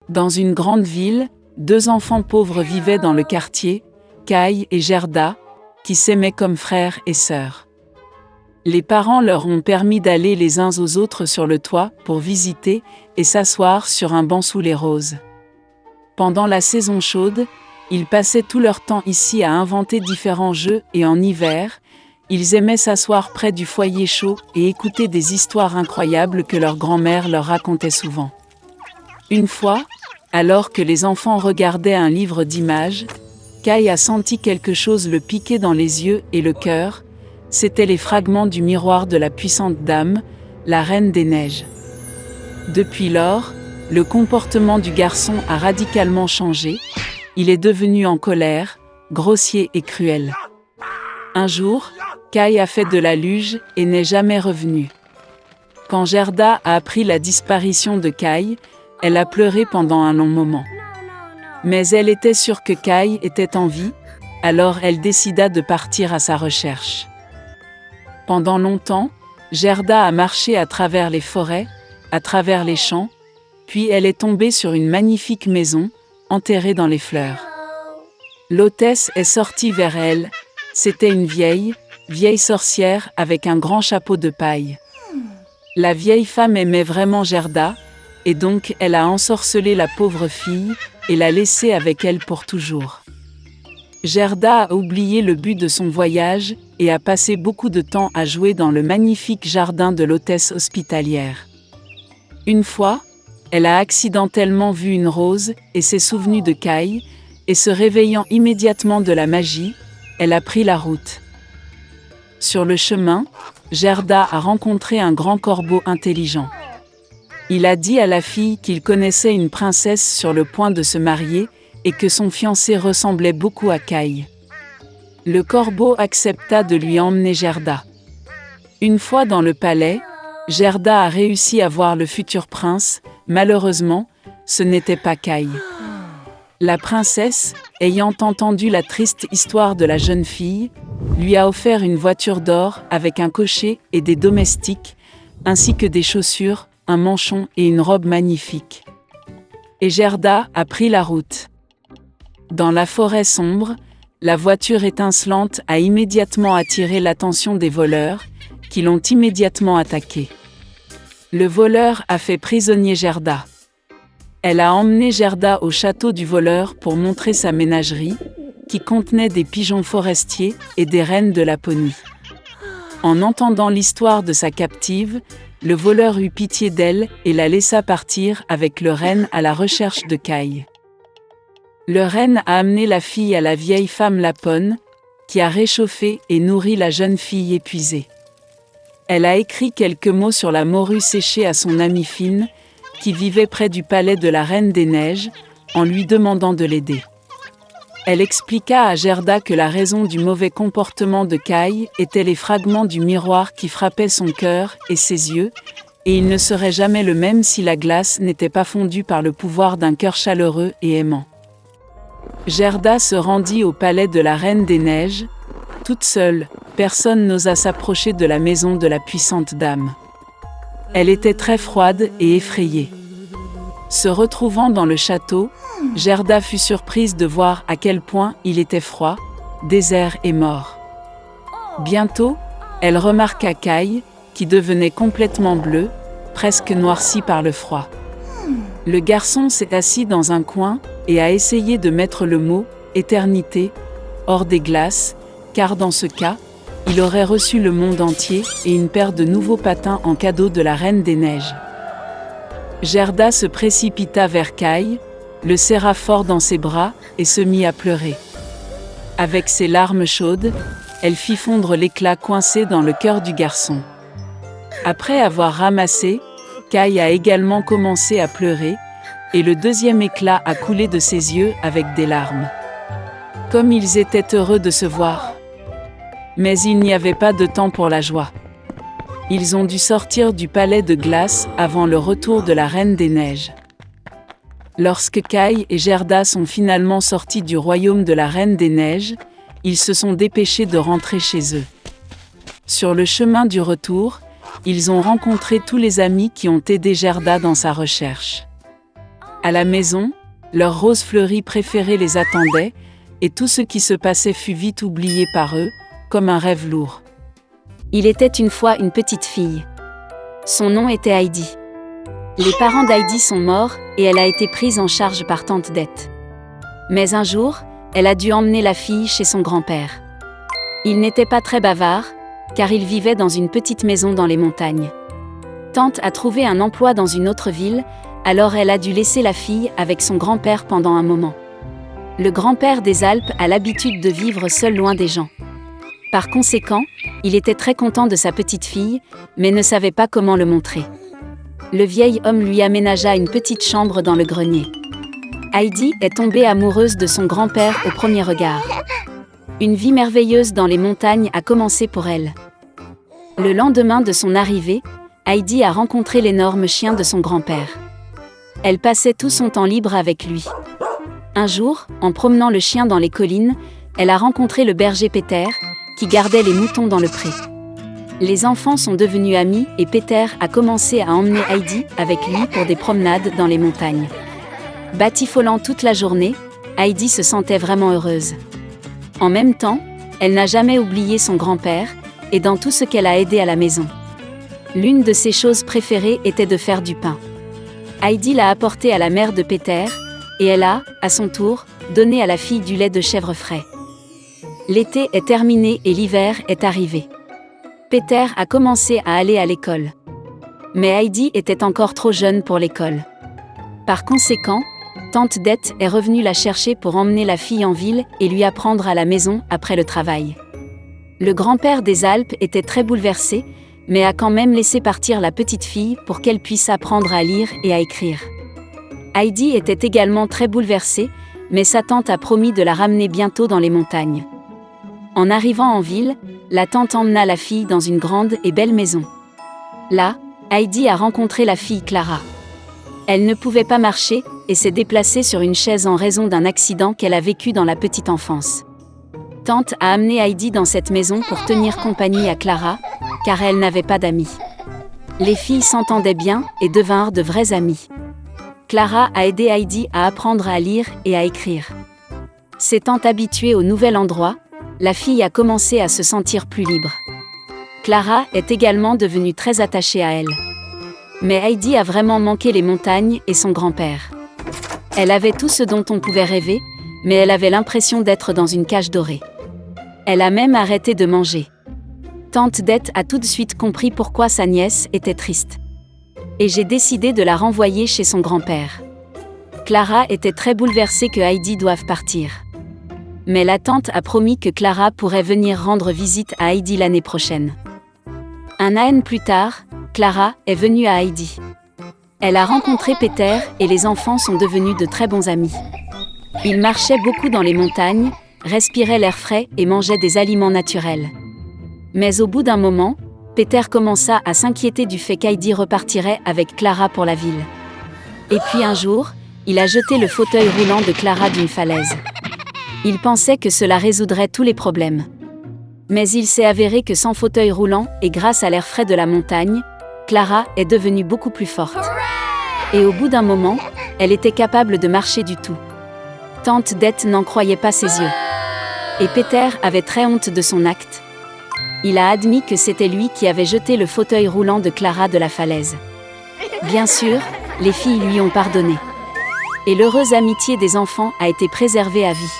Dans une grande ville, 2 enfants pauvres vivaient dans le quartier, Kai et Gerda, qui s'aimaient comme frères et sœurs. Les parents leur ont permis d'aller les uns aux autres sur le toit pour visiter et s'asseoir sur un banc sous les roses. Pendant la saison chaude, ils passaient tout leur temps ici à inventer différents jeux et en hiver, ils aimaient s'asseoir près du foyer chaud et écouter des histoires incroyables que leur grand-mère leur racontait souvent. Une fois, alors que les enfants regardaient un livre d'images, Kai a senti quelque chose le piquer dans les yeux et le cœur. C'étaient les fragments du miroir de la puissante dame, la Reine des Neiges. Depuis lors, le comportement du garçon a radicalement changé. Il est devenu en colère, grossier et cruel. Un jour, Kai a fait de la luge et n'est jamais revenu. Quand Gerda a appris la disparition de Kai, elle a pleuré pendant un long moment. Mais elle était sûre que Kai était en vie, alors elle décida de partir à sa recherche. Pendant longtemps, Gerda a marché à travers les forêts, à travers les champs, puis elle est tombée sur une magnifique maison, enterrée dans les fleurs. L'hôtesse est sortie vers elle. C'était une vieille sorcière avec un grand chapeau de paille. La vieille femme aimait vraiment Gerda, et donc elle a ensorcelé la pauvre fille et l'a laissée avec elle pour toujours. Gerda a oublié le but de son voyage et a passé beaucoup de temps à jouer dans le magnifique jardin de l'hôtesse hospitalière. Une fois, elle a accidentellement vu une rose et s'est souvenue de Kai, et se réveillant immédiatement de la magie, elle a pris la route. Sur le chemin, Gerda a rencontré un grand corbeau intelligent. Il a dit à la fille qu'il connaissait une princesse sur le point de se marier et que son fiancé ressemblait beaucoup à Kai. Le corbeau accepta de lui emmener Gerda. Une fois dans le palais, Gerda a réussi à voir le futur prince. Malheureusement, ce n'était pas Kai. La princesse, ayant entendu la triste histoire de la jeune fille, lui a offert une voiture d'or avec un cocher et des domestiques, ainsi que des chaussures, un manchon et une robe magnifique. Et Gerda a pris la route. Dans la forêt sombre, la voiture étincelante a immédiatement attiré l'attention des voleurs, qui l'ont immédiatement attaquée. Le voleur a fait prisonnier Gerda. Elle a emmené Gerda au château du voleur pour montrer sa ménagerie, qui contenait des pigeons forestiers et des rennes de Laponie. En entendant l'histoire de sa captive, le voleur eut pitié d'elle et la laissa partir avec le renne à la recherche de Kai. Le renne a amené la fille à la vieille femme Lapone, qui a réchauffé et nourri la jeune fille épuisée. Elle a écrit quelques mots sur la morue séchée à son amie Fine, qui vivait près du palais de la Reine des Neiges, en lui demandant de l'aider. Elle expliqua à Gerda que la raison du mauvais comportement de Kai étaient les fragments du miroir qui frappaient son cœur et ses yeux, et il ne serait jamais le même si la glace n'était pas fondue par le pouvoir d'un cœur chaleureux et aimant. Gerda se rendit au palais de la Reine des Neiges. Toute seule, personne n'osa s'approcher de la maison de la puissante dame. Elle était très froide et effrayée. Se retrouvant dans le château, Gerda fut surprise de voir à quel point il était froid, désert et mort. Bientôt, elle remarqua Kai, qui devenait complètement bleu, presque noirci par le froid. Le garçon s'est assis dans un coin et a essayé de mettre le mot « éternité » hors des glaces, car dans ce cas, il aurait reçu le monde entier et une paire de nouveaux patins en cadeau de la Reine des Neiges. Gerda se précipita vers Kai, le serra fort dans ses bras et se mit à pleurer. Avec ses larmes chaudes, elle fit fondre l'éclat coincé dans le cœur du garçon. Après avoir ramassé, Kai a également commencé à pleurer, et le deuxième éclat a coulé de ses yeux avec des larmes. Comme ils étaient heureux de se voir. Mais il n'y avait pas de temps pour la joie. Ils ont dû sortir du palais de glace avant le retour de la Reine des Neiges. Lorsque Kai et Gerda sont finalement sortis du royaume de la Reine des Neiges, ils se sont dépêchés de rentrer chez eux. Sur le chemin du retour, ils ont rencontré tous les amis qui ont aidé Gerda dans sa recherche. À la maison, leur rose fleurie préférée les attendait, et tout ce qui se passait fut vite oublié par eux, comme un rêve lourd. Il était une fois une petite fille. Son nom était Heidi. Les parents d'Heidi sont morts et elle a été prise en charge par tante Dete. Mais un jour, elle a dû emmener la fille chez son grand-père. Il n'était pas très bavard, car il vivait dans une petite maison dans les montagnes. Tante a trouvé un emploi dans une autre ville, alors elle a dû laisser la fille avec son grand-père pendant un moment. Le grand-père des Alpes a l'habitude de vivre seul loin des gens. Par conséquent, il était très content de sa petite fille, mais ne savait pas comment le montrer. Le vieil homme lui aménagea une petite chambre dans le grenier. Heidi est tombée amoureuse de son grand-père au premier regard. Une vie merveilleuse dans les montagnes a commencé pour elle. Le lendemain de son arrivée, Heidi a rencontré l'énorme chien de son grand-père. Elle passait tout son temps libre avec lui. Un jour, en promenant le chien dans les collines, elle a rencontré le berger Peter, qui gardait les moutons dans le pré. Les enfants sont devenus amis et Peter a commencé à emmener Heidi avec lui pour des promenades dans les montagnes. Batifolant toute la journée, Heidi se sentait vraiment heureuse. En même temps, elle n'a jamais oublié son grand-père, et dans tout ce qu'elle a aidé à la maison. L'une de ses choses préférées était de faire du pain. Heidi l'a apporté à la mère de Peter, et elle a, à son tour, donné à la fille du lait de chèvre frais. L'été est terminé et l'hiver est arrivé. Peter a commencé à aller à l'école. Mais Heidi était encore trop jeune pour l'école. Par conséquent, tante Dete est revenue la chercher pour emmener la fille en ville et lui apprendre à la maison après le travail. Le grand-père des Alpes était très bouleversé, mais a quand même laissé partir la petite fille pour qu'elle puisse apprendre à lire et à écrire. Heidi était également très bouleversée, mais sa tante a promis de la ramener bientôt dans les montagnes. En arrivant en ville, la tante emmena la fille dans une grande et belle maison. Là, Heidi a rencontré la fille Clara. Elle ne pouvait pas marcher et s'est déplacée sur une chaise en raison d'un accident qu'elle a vécu dans la petite enfance. Tante a amené Heidi dans cette maison pour tenir compagnie à Clara, car elle n'avait pas d'amis. Les filles s'entendaient bien et devinrent de vraies amies. Clara a aidé Heidi à apprendre à lire et à écrire. S'étant habituée au nouvel endroit, la fille a commencé à se sentir plus libre. Clara est également devenue très attachée à elle. Mais Heidi a vraiment manqué les montagnes et son grand-père. Elle avait tout ce dont on pouvait rêver, mais elle avait l'impression d'être dans une cage dorée. Elle a même arrêté de manger. Tante Dete a tout de suite compris pourquoi sa nièce était triste. Et j'ai décidé de la renvoyer chez son grand-père. Clara était très bouleversée que Heidi doive partir. Mais la tante a promis que Clara pourrait venir rendre visite à Heidi l'année prochaine. Un an plus tard, Clara est venue à Heidi. Elle a rencontré Peter et les enfants sont devenus de très bons amis. Ils marchaient beaucoup dans les montagnes, respiraient l'air frais et mangeaient des aliments naturels. Mais au bout d'un moment, Peter commença à s'inquiéter du fait qu'Heidi repartirait avec Clara pour la ville. Et puis un jour, il a jeté le fauteuil roulant de Clara d'une falaise. Il pensait que cela résoudrait tous les problèmes. Mais il s'est avéré que sans fauteuil roulant et grâce à l'air frais de la montagne, Clara est devenue beaucoup plus forte. Et au bout d'un moment, elle était capable de marcher du tout. Tante Dete n'en croyait pas ses yeux. Et Peter avait très honte de son acte. Il a admis que c'était lui qui avait jeté le fauteuil roulant de Clara de la falaise. Bien sûr, les filles lui ont pardonné. Et l'heureuse amitié des enfants a été préservée à vie.